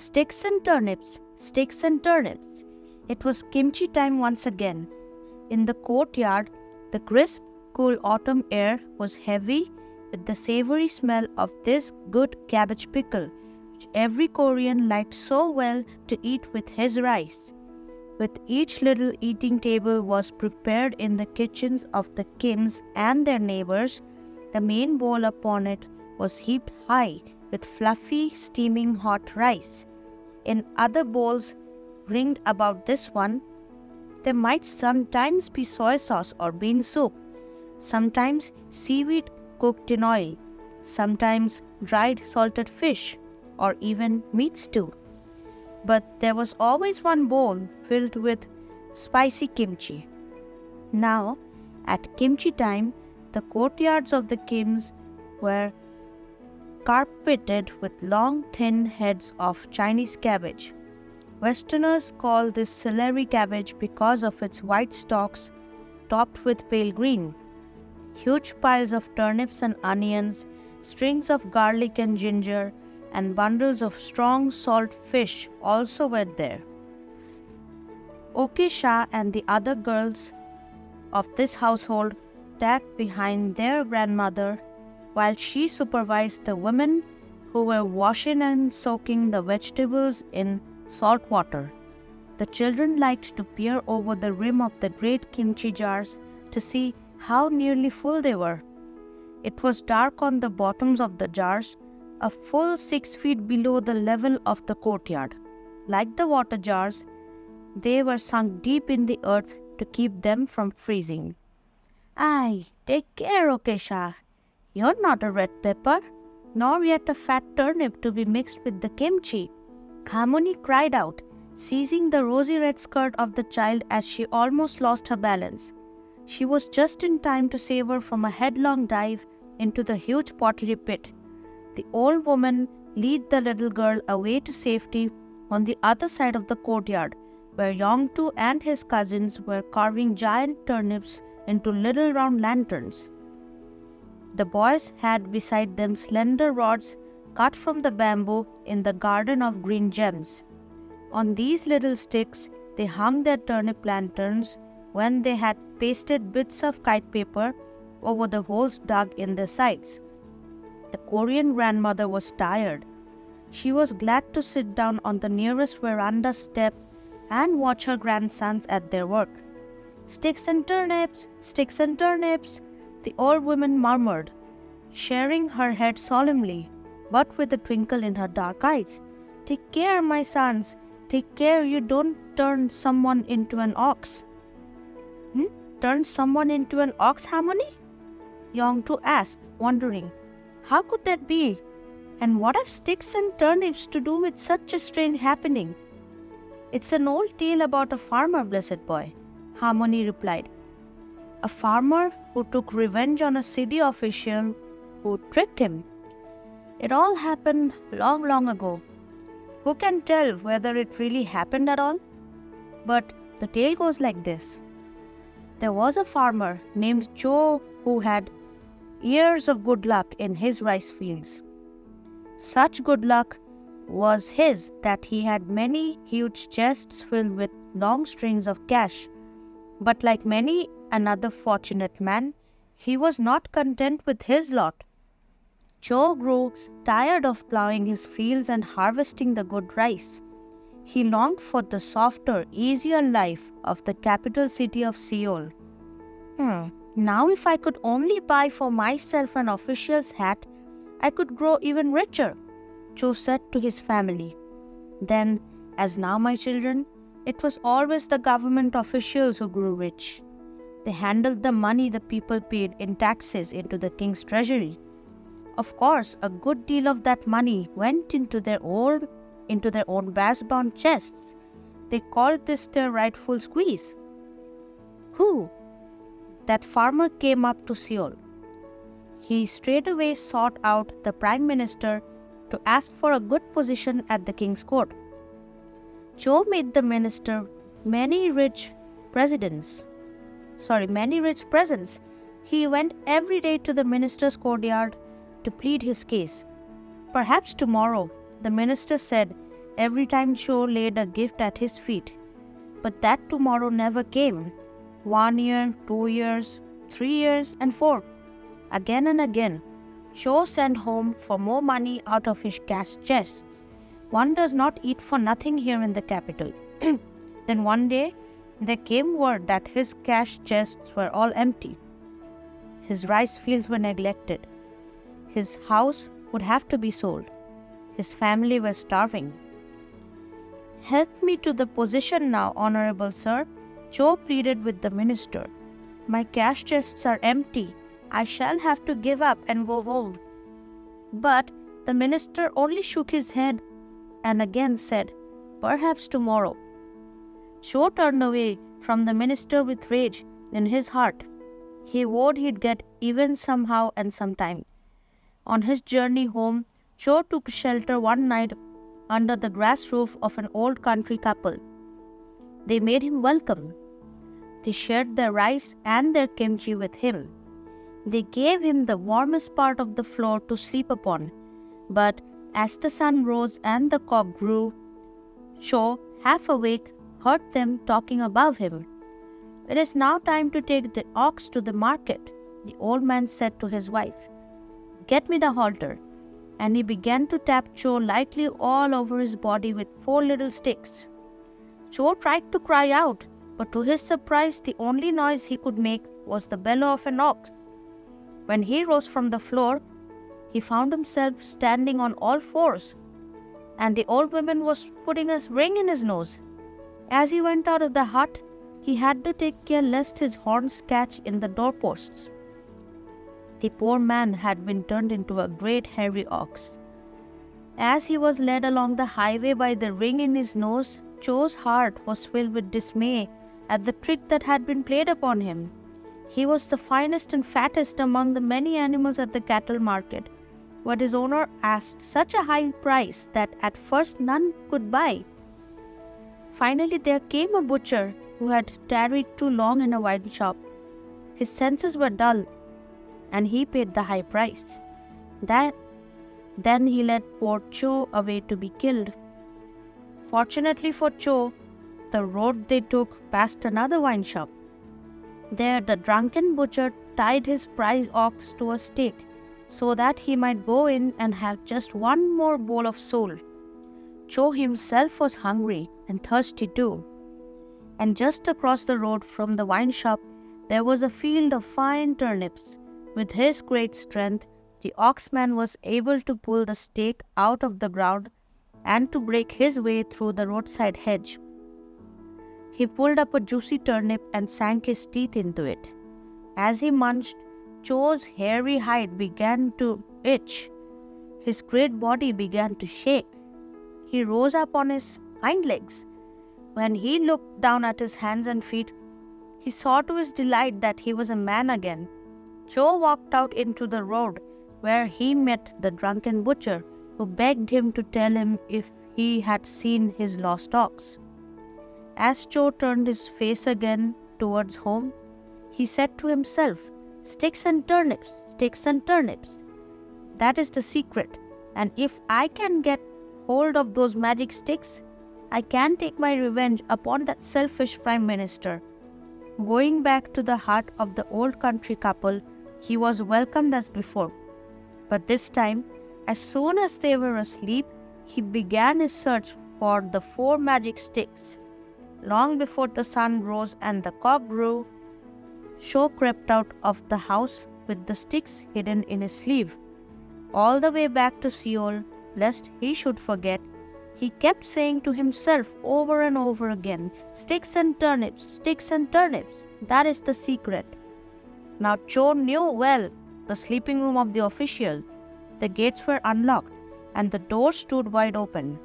Sticks and turnips, sticks and turnips. It was kimchi time once again. In the courtyard, the crisp, cool autumn air was heavy with the savory smell of this good cabbage pickle, which every Korean liked so well to eat with his rice. With each little eating table was prepared in the kitchens of the Kims and their neighbors, the main bowl upon it was heaped high with fluffy, steaming hot rice. In other bowls ringed about this one, there might sometimes be soy sauce or bean soup, sometimes seaweed cooked in oil, sometimes dried salted fish, or even meat stew. But there was always one bowl filled with spicy kimchi. Now, at kimchi time, the courtyards of the Kims were carpeted with long, thin heads of Chinese cabbage. Westerners call this celery cabbage because of its white stalks topped with pale green. Huge piles of turnips and onions, strings of garlic and ginger, and bundles of strong salt fish also were there. Okesha and the other girls of this household tagged behind their grandmother while she supervised the women who were washing and soaking the vegetables in salt water. The children liked to peer over the rim of the great kimchi jars to see how nearly full they were. It was dark on the bottoms of the jars, a full 6 feet below the level of the courtyard. Like the water jars, they were sunk deep in the earth to keep them from freezing. "Aye, take care, Okesha. You're not a red pepper, nor yet a fat turnip to be mixed with the kimchi," Kamuni cried out, seizing the rosy red skirt of the child as she almost lost her balance. She was just in time to save her from a headlong dive into the huge pottery pit. The old woman led the little girl away to safety on the other side of the courtyard, where Yongtu and his cousins were carving giant turnips into little round lanterns. The boys had beside them slender rods cut from the bamboo in the garden of green gems. On these little sticks, they hung their turnip lanterns when they had pasted bits of kite paper over the holes dug in the sides. The Korean grandmother was tired. She was glad to sit down on the nearest veranda step and watch her grandsons at their work. "Sticks and turnips, sticks and turnips," the old woman murmured, sharing her head solemnly, but with a twinkle in her dark eyes. "Take care, my sons, take care you don't turn someone into an ox." Turn someone into an ox, Harmony?" Yongtu asked, wondering. How could that be? And what have sticks and turnips to do with such a strange happening? "It's an old tale about a farmer, blessed boy," Harmony replied. "A farmer who took revenge on a city official who tricked him. It all happened long, long ago. Who can tell whether it really happened at all? But the tale goes like this. There was a farmer named Cho who had years of good luck in his rice fields. Such good luck was his that he had many huge chests filled with long strings of cash. But like many another fortunate man, he was not content with his lot. Cho grew tired of plowing his fields and harvesting the good rice. He longed for the softer, easier life of the capital city of Seoul. Now if I could only buy for myself an official's hat, I could grow even richer, Cho said to his family. Then, as now, my children, it was always the government officials who grew rich. They handled the money the people paid in taxes into the king's treasury. Of course, a good deal of that money went into their own brass-bound chests. They called this their rightful squeeze. Who? That farmer came up to Seoul. He straightway sought out the Prime Minister to ask for a good position at the king's court. Cho made the minister many rich presents. He went every day to the minister's courtyard to plead his case. Perhaps tomorrow, the minister said, every time Cho laid a gift at his feet. But that tomorrow never came. 1 year, 2 years, 3 years, and 4. Again and again, Cho sent home for more money out of his cash chests. One does not eat for nothing here in the capital. Then one day, there came word that his cash chests were all empty. His rice fields were neglected. His house would have to be sold. His family was starving. "Help me to the position now, Honorable Sir," Cho pleaded with the minister. "My cash chests are empty. I shall have to give up and go home." But the minister only shook his head and again said, "Perhaps tomorrow." Cho turned away from the minister with rage in his heart. He vowed he'd get even somehow and sometime. On his journey home, Cho took shelter one night under the grass roof of an old country couple. They made him welcome. They shared their rice and their kimchi with him. They gave him the warmest part of the floor to sleep upon. But as the sun rose and the cock grew, Cho, half awake, heard them talking above him. "It is now time to take the ox to the market," the old man said to his wife. "Get me the halter." And he began to tap Cho lightly all over his body with 4 little sticks. Cho tried to cry out, but to his surprise the only noise he could make was the bellow of an ox. When he rose from the floor, he found himself standing on all fours, and the old woman was putting a ring in his nose. As he went out of the hut, he had to take care lest his horns catch in the doorposts. The poor man had been turned into a great hairy ox. As he was led along the highway by the ring in his nose, Cho's heart was filled with dismay at the trick that had been played upon him. He was the finest and fattest among the many animals at the cattle market, but his owner asked such a high price that at first none could buy. Finally there came a butcher who had tarried too long in a wine shop. His senses were dull, and he paid the high price. Then he led poor Cho away to be killed. Fortunately for Cho, the road they took passed another wine shop. There the drunken butcher tied his prize ox to a stake so that he might go in and have just one more bowl of sole. Cho himself was hungry and thirsty too. And just across the road from the wine shop there was a field of fine turnips. With his great strength, the oxman was able to pull the stake out of the ground and to break his way through the roadside hedge. He pulled up a juicy turnip and sank his teeth into it. As he munched, Cho's hairy hide began to itch. His great body began to shake. He rose up on his hind legs. When he looked down at his hands and feet, he saw to his delight that he was a man again. Cho walked out into the road, where he met the drunken butcher, who begged him to tell him if he had seen his lost ox. As Cho turned his face again towards home, he said to himself, "Sticks and turnips, sticks and turnips. That is the secret, and if I can get hold of those magic sticks, I can take my revenge upon that selfish Prime Minister." Going back to the hut of the old country couple, he was welcomed as before. But this time, as soon as they were asleep, he began his search for the 4 magic sticks. Long before the sun rose and the cock grew, Cho crept out of the house with the sticks hidden in his sleeve. All the way back to Seoul, lest he should forget, he kept saying to himself over and over again, "Sticks and turnips, sticks and turnips. That is the secret." Now Cho knew well the sleeping room of the official. The gates were unlocked and the door stood wide open.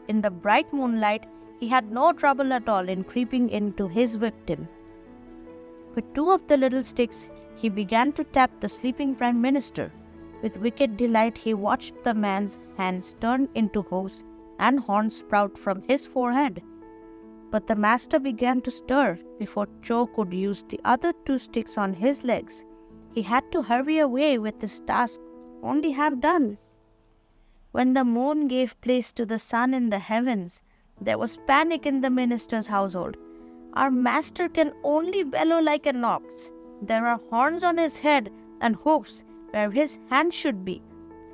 In the bright moonlight, he had no trouble at all in creeping into his victim. With 2 of the little sticks, he began to tap the sleeping Prime Minister. With wicked delight, he watched the man's hands turn into hooves and horns sprout from his forehead. But the master began to stir before Cho could use the other 2 sticks on his legs. He had to hurry away with his task only half done. When the moon gave place to the sun in the heavens, there was panic in the minister's household. Our master can only bellow like an ox. There are horns on his head and hoofs where his hands should be.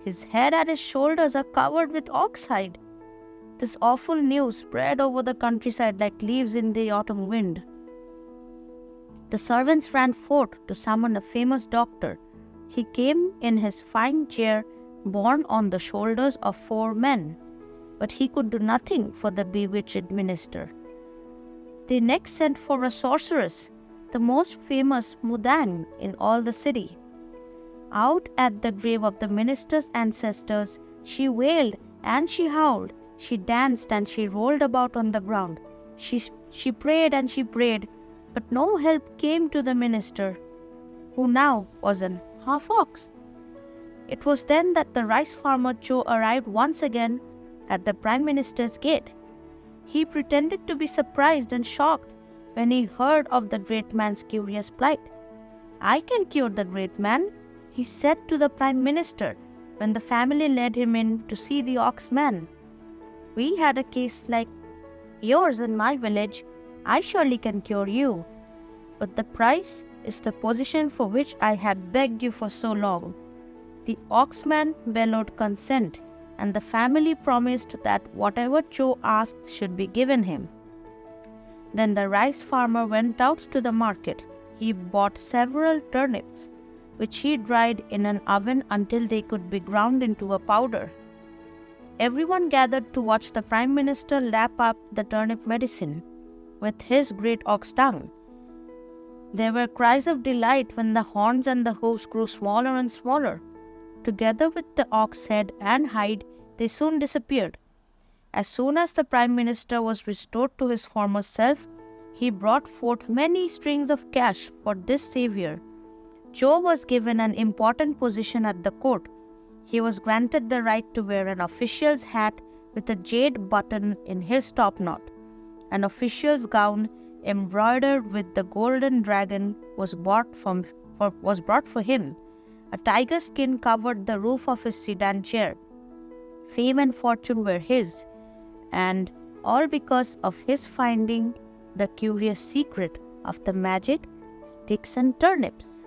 His head and his shoulders are covered with ox hide. This awful news spread over the countryside like leaves in the autumn wind. The servants ran forth to summon a famous doctor. He came in his fine chair, borne on the shoulders of 4 men, but he could do nothing for the bewitched minister. They next sent for a sorceress, the most famous Mudang in all the city. Out at the grave of the minister's ancestors, she wailed and she howled, she danced and she rolled about on the ground. She prayed and she prayed, but no help came to the minister, who now was an half ox. It was then that the rice farmer Cho arrived once again at the Prime Minister's gate. He pretended to be surprised and shocked when he heard of the great man's curious plight. "I can cure the great man," he said to the Prime Minister when the family led him in to see the ox man. "We had a case like yours in my village. I surely can cure you. But the price is the position for which I had begged you for so long." The oxman bellowed consent, and the family promised that whatever Cho asked should be given him. Then the rice farmer went out to the market. He bought several turnips, which he dried in an oven until they could be ground into a powder. Everyone gathered to watch the Prime Minister lap up the turnip medicine with his great ox tongue. There were cries of delight when the horns and the hoofs grew smaller and smaller. Together with the ox head and hide, they soon disappeared. As soon as the Prime Minister was restored to his former self, he brought forth many strings of cash for this savior. Cho was given an important position at the court. He was granted the right to wear an official's hat with a jade button in his topknot. An official's gown embroidered with the golden dragon was brought for him. A tiger skin covered the roof of his sedan chair. Fame and fortune were his, and all because of his finding the curious secret of the magic sticks and turnips.